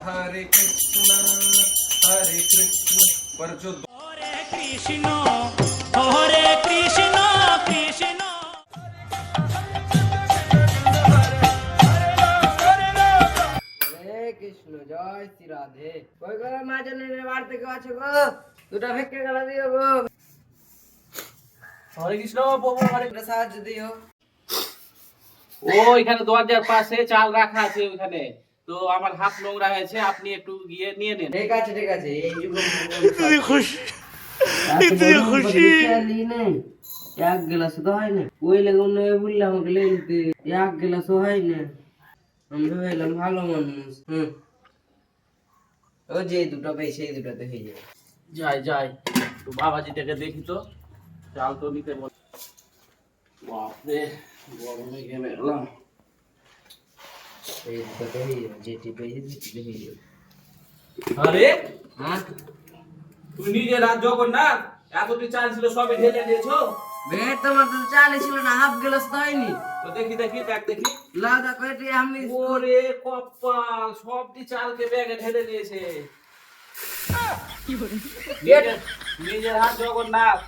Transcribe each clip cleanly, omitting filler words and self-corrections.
हरे कृष्णा पर जो हरे कृष्ण कृष्ण হরে কৃষ্ণ জয় শ্রী রাধে। কই গো মা জননীর বাড়িতে কেউ আছো গো? দুটা ভিক্ষে গেলা দিও গো। হরে কৃষ্ণ প্রভু হরে। একটা সাহায্য দিও। ও এখানে দরজার পাশে চাল রাখা আছে ওখানে, তো আমার হাত নোংরা হয়েছে, আপনি একটু গিয়ে নিয়ে নেন। ঠিক আছে ঠিক আছে, এই যুগে খুশি নেই, এক গ্লাস তো হয় না। ওই লেগে অন্য বললাম আমাকে লেনতে এক গ্লাসও হয় না। আমি ভেবেলাম ভালো মানুষ। ও যে দুটো পেয়ে সেই দুটোতে হয়ে যাবে। যাই যাই তো বাবাজি থেকে দেখি তো, চাল তো নিতে বল। বাপরে গরমে ঘেমে গেলাম। এই দুটোতে হয়ে যাবে, যেটি পেয়েছি সেটিতে হয়ে যাবে। আরে হ্যাঁ তুমি নিজে রাত জগন্নাথ, এতটি চাল ছিল সবই ঢেলে দিয়েছো। বেড তোমার তো চালে ছিল না, হাফ গ্লাস তো হয়নি। তো দেখি দেখি ব্যাগ দেখি। লাও দেখো এটি আমি ওরে কপাল, সবটি চালকে ব্যাগে ঢেলে দিয়েছে। নিজের হাত জগন্নাথ।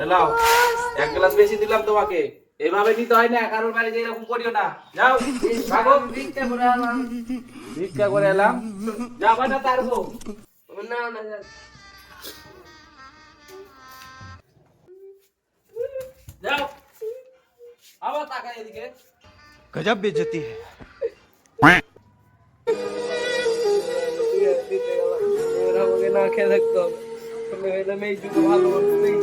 এলাও, এক গ্লাস বেশি দিলাম তোমাকে, এভাবে নিতে হয় না, কারোর বাড়িতে এরকম করিও না। যাও ভাগো। ভিক্ষা করে আনলাম। ভিক্ষা করে এলাম, যাবা না তারবো। না না না। যাও আবার তাকাই এদিকে। गजब बेइज्जती है। এবার আমাকে না খেয়ে থাকতে হবে। এই যুগে ভালো মানুষ নেই।